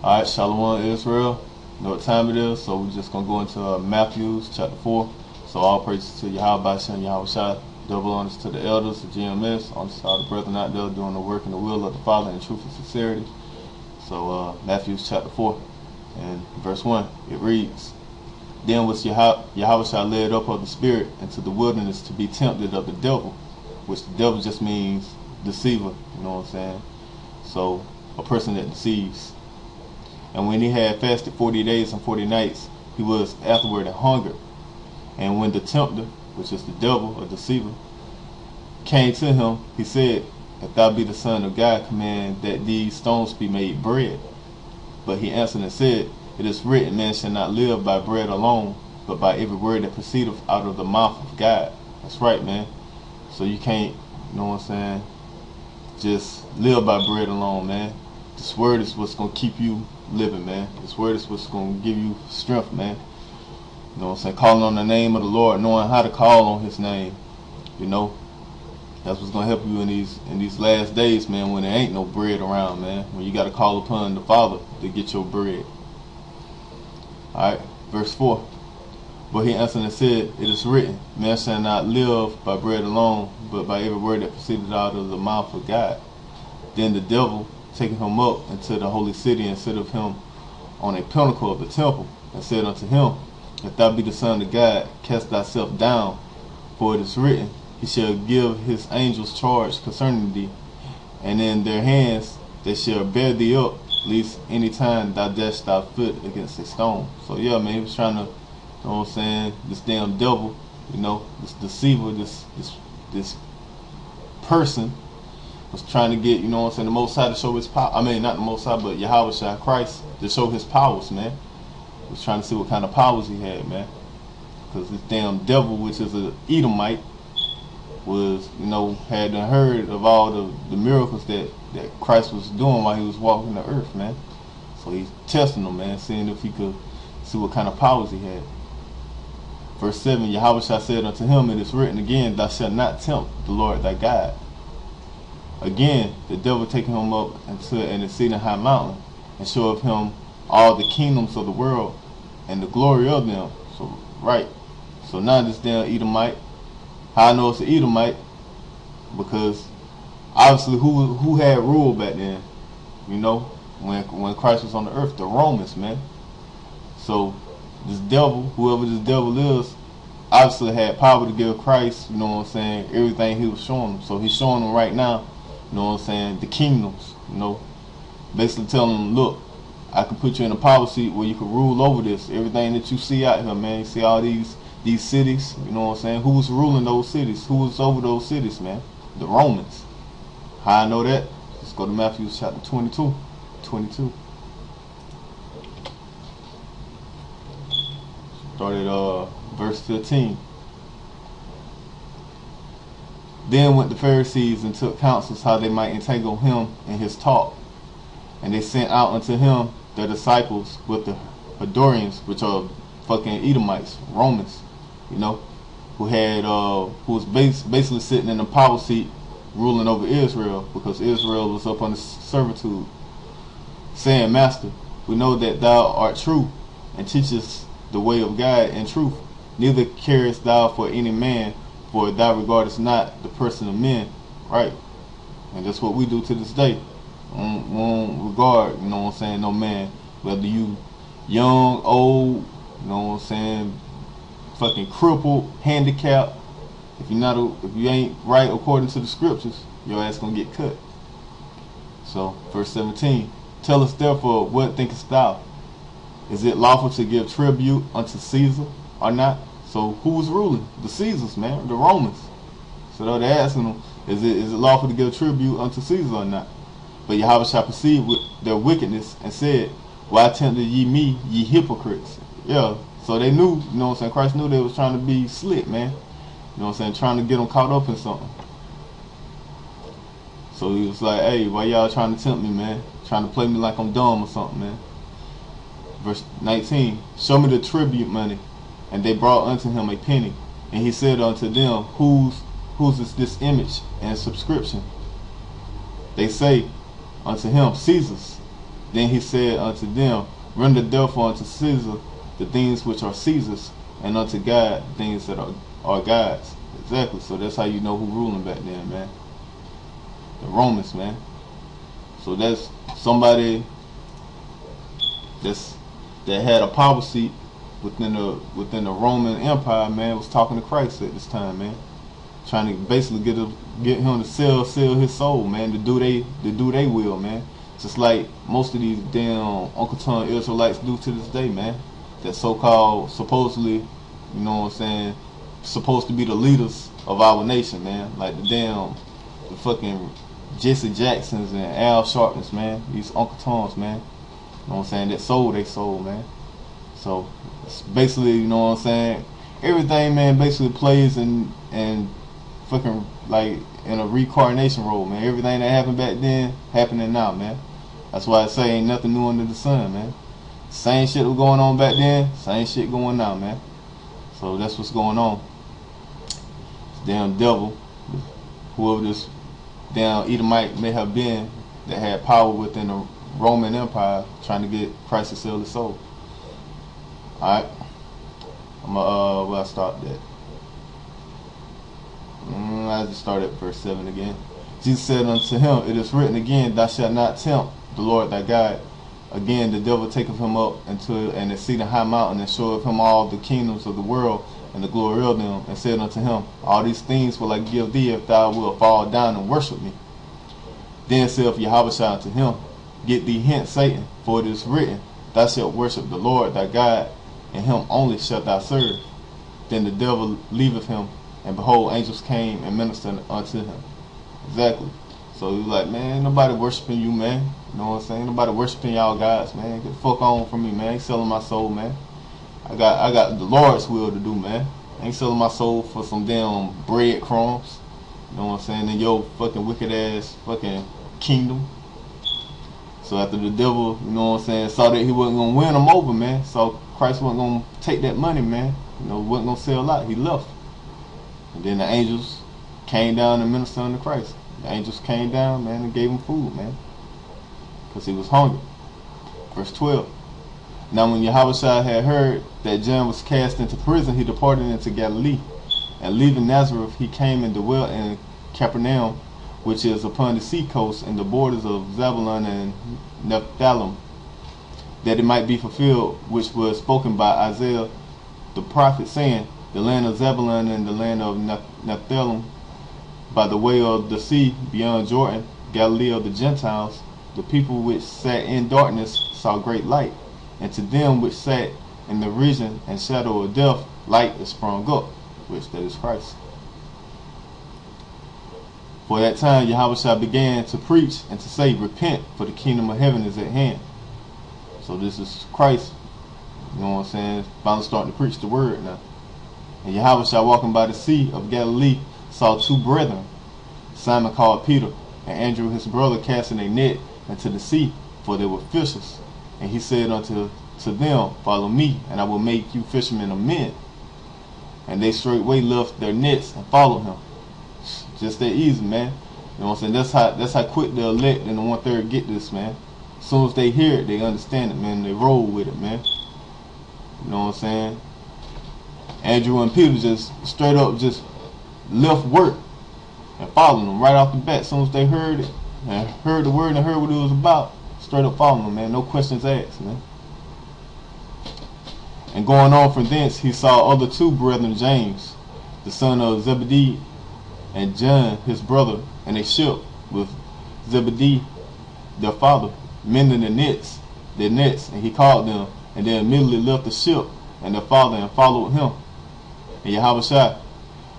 Alright, Shalom Israel. You know what time it is, so we're just going to go into Matthew chapter 4. So all praises to Yahweh Shem Yahweh Shai. Double honors to the elders, the GMS, on the side of the brethren out there doing the work and the will of the Father in truth and sincerity. So Matthew chapter 4 and verse 1, it reads, Then was Yahweh Shai led up of the Spirit into the wilderness to be tempted of the devil, which the devil just means deceiver, you know what I'm saying? So a person that deceives. And when he had fasted 40 days and 40 nights, he was afterward and hungered. And when the tempter, which is the devil or deceiver, came to him, he said, If thou be the Son of God, command that these stones be made bread. But he answered and said, It is written, Man shall not live by bread alone, but by every word that proceedeth out of the mouth of God. That's right, man. So you can't, you know what I'm saying, just live by bread alone, man. This word is what's going to keep you living, man. This word is what's going to give you strength, man. You know what I'm saying? Calling on the name of the Lord, knowing how to call on his name. You know, that's what's going to help you in these last days, man, when there ain't no bread around, man. When you got to call upon the Father to get your bread. Alright, verse 4. But he answered and said, It is written, Man shall not live by bread alone, but by every word that proceeded out of the mouth of God. Then the devil, taking him up into the holy city, and set of him on a pinnacle of the temple, and said unto him, If thou be the Son of God, cast thyself down, for it is written, He shall give his angels charge concerning thee, and in their hands they shall bear thee up, lest any time thou dash thy foot against a stone. So yeah, man, he was trying to, you know what I'm saying, this damn devil, you know, this deceiver, this person was trying to get, you know what I'm saying, the Most High to show his power. I mean, not the Most High, but Yahweh Shai, Christ, to show his powers, man. He was trying to see what kind of powers he had, man. Because this damn devil, which is an Edomite, was, you know, had heard of all the miracles that Christ was doing while he was walking the earth, man. So he's testing him, man, seeing if he could see what kind of powers he had. Verse 7, Yahweh Shai said unto him, It is written again, Thou shalt not tempt the Lord thy God. Again, the devil taking him up into an exceeding high mountain, and showed him all the kingdoms of the world and the glory of them. So, right. So now this damn Edomite, how I know it's an Edomite, because obviously who had rule back then, you know, when Christ was on the earth? The Romans, man. So this devil, whoever this devil is, obviously had power to give Christ, you know what I'm saying, everything he was showing him. So he's showing him right now, you know what I'm saying, the kingdoms, you know, basically telling him, look, I can put you in a power seat where you can rule over this. Everything that you see out here, man. You see all these cities, you know what I'm saying? Who was ruling those cities? Who was over those cities, man? The Romans. How I know that? Let's go to Matthew chapter 22. Start at verse 15. Then went the Pharisees and took counsels how they might entangle him in his talk. And they sent out unto him their disciples with the Herodians, which are fucking Edomites, Romans, you know, who was basically sitting in the power seat ruling over Israel, because Israel was up under servitude, saying, Master, we know that thou art true, and teachest the way of God in truth. Neither carest thou for any man, for thou regardest not the person of men. Right? And that's what we do to this day. We don't regard, you know what I'm saying, no man. Whether you young, old, you know what I'm saying, fucking crippled, handicapped. If you ain't right according to the scriptures, your ass gonna get cut. So, verse 17. Tell us therefore, what thinkest thou? Is it lawful to give tribute unto Caesar or not? So who was ruling? The Caesars, man, the Romans. So they're asking them, is it lawful to give tribute unto Caesar or not? But Yahweh shall perceive with their wickedness, and said, Why tempted ye me, ye hypocrites? Yeah, so they knew, you know what I'm saying, Christ knew they was trying to be slick, man. You know what I'm saying, trying to get them caught up in something. So he was like, hey, why y'all trying to tempt me, man? Trying to play me like I'm dumb or something, man. Verse 19, show me the tribute money. And they brought unto him a penny. And he said unto them, whose is this image and subscription? They say unto him, Caesar's. Then he said unto them, render therefore unto Caesar the things which are Caesar's, and unto God the things that are God's. Exactly. So that's how you know who ruling back then, man. The Romans, man. So that's somebody that had a power seat within the Roman Empire, man, was talking to Christ at this time, man. Trying to basically get him to sell his soul, man, to do they will, man. Just like most of these damn Uncle Tom Israelites do to this day, man. That so-called, supposedly, you know what I'm saying, supposed to be the leaders of our nation, man. Like the fucking Jesse Jacksons and Al Sharptons, man. These Uncle Toms, man. You know what I'm saying? That sold they soul, man. So it's basically, you know what I'm saying, everything, man, basically plays in fucking like in a reincarnation role, man. Everything that happened back then happening now, man. That's why I say ain't nothing new under the sun, man. Same shit was going on back then, same shit going now, man. So that's what's going on. This damn devil, whoever this damn Edomite may have been that had power within the Roman Empire, trying to get Christ to sell his soul. Alright. I'm gonna where I stopped at. I just started at verse 7 again. Jesus said unto him, it is written again, thou shalt not tempt the Lord thy God. Again the devil taketh him up into an exceeding high mountain, and showeth him all the kingdoms of the world and the glory of them, and said unto him, all these things will I give thee if thou wilt fall down and worship me. Then saith Yahweh unto him, get thee hence, Satan, for it is written, thou shalt worship the Lord thy God, and him only shalt thou serve. Then the devil leaveth him, and behold, angels came and ministered unto him. Exactly. So he was like, man, ain't nobody worshiping you, man. You know what I'm saying? Ain't nobody worshiping y'all gods, man. Get the fuck on from me, man. I ain't selling my soul, man. I got the Lord's will to do, man. I ain't selling my soul for some damn breadcrumbs. You know what I'm saying? In your fucking wicked ass fucking kingdom. So after the devil, you know what I'm saying, saw that he wasn't gonna win him over, man. So Christ wasn't gonna take that money, man. You know, wasn't gonna sell out. He left. And then the angels came down and ministered unto Christ. The angels came down, man, and gave him food, man, because he was hungry. Verse 12. Now when Yahushua had heard that John was cast into prison, he departed into Galilee. And leaving Nazareth, he came and dwelt in Capernaum, which is upon the sea coast in the borders of Zebulun and Nephthalim, that it might be fulfilled which was spoken by Isaiah the prophet, saying, the land of Zebulun and the land of Nephthalim, by the way of the sea beyond Jordan, Galilee of the Gentiles, the people which sat in darkness saw great light, and to them which sat in the region and shadow of death, light is sprung up, which that is Christ. For that time Yahushua began to preach and to say, repent, for the kingdom of heaven is at hand. So this is Christ, you know what I'm saying, finally starting to preach the word now. And Yahushua, walking by the sea of Galilee, saw two brethren, Simon called Peter, and Andrew his brother, casting a net into the sea, for they were fishers. And he said unto them, follow me, and I will make you fishermen of men. And they straightway left their nets and followed him. Just that easy, man. You know what I'm saying? That's how quick the elect and the 1/3 get this, man. As soon as they hear it, they understand it, man. They roll with it, man. You know what I'm saying? Andrew and Peter just straight up just left work and followed them right off the bat. As soon as they heard it and heard the word and heard what it was about, straight up following them, man. No questions asked, man. And going on from thence, he saw other two brethren, James, the son of Zebedee, and John, his brother, in a ship with Zebedee, their father, mending their nets, and he called them, and they immediately left the ship and their father and followed him. And Yahushua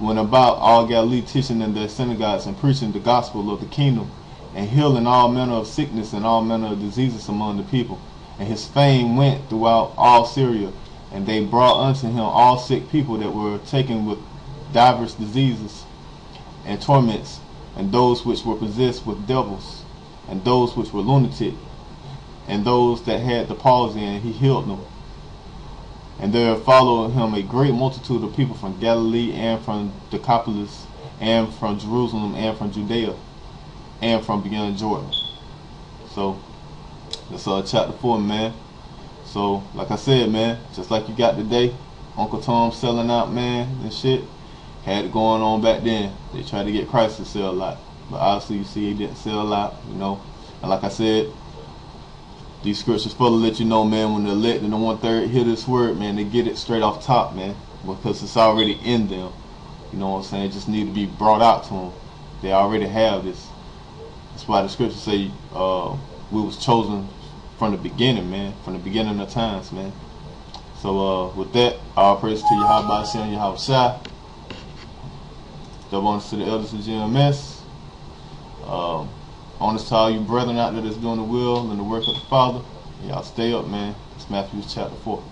went about all Galilee, teaching in their synagogues and preaching the gospel of the kingdom, and healing all manner of sickness and all manner of diseases among the people. And his fame went throughout all Syria, and they brought unto him all sick people that were taken with divers diseases and torments, and those which were possessed with devils, and those which were lunatic, and those that had the palsy, and he healed them. And there followed him a great multitude of people from Galilee, and from Decapolis, and from Jerusalem, and from Judea, and from beyond Jordan. So that's chapter 4, man. So, like I said, man, just like you got today, Uncle Tom selling out, man, and shit, had it going on back then. They tried to get Christ to sell out, but obviously you see he didn't sell out, you know. And like I said, these scriptures full to let you know, man, when the elect and the 1/3 hear this word, man, they get it straight off top, man, because it's already in them. You know what I'm saying? It just need to be brought out to them. They already have this. That's why the scriptures say we was chosen from the beginning, man, from the beginning of times, man. So with that, all praise to Yahweh Shem, Yahweh Shai. Double honors to the elders of GMS. Honors to all you brethren out there that's doing the will and the work of the Father. Y'all stay up, man. It's Matthew chapter 4.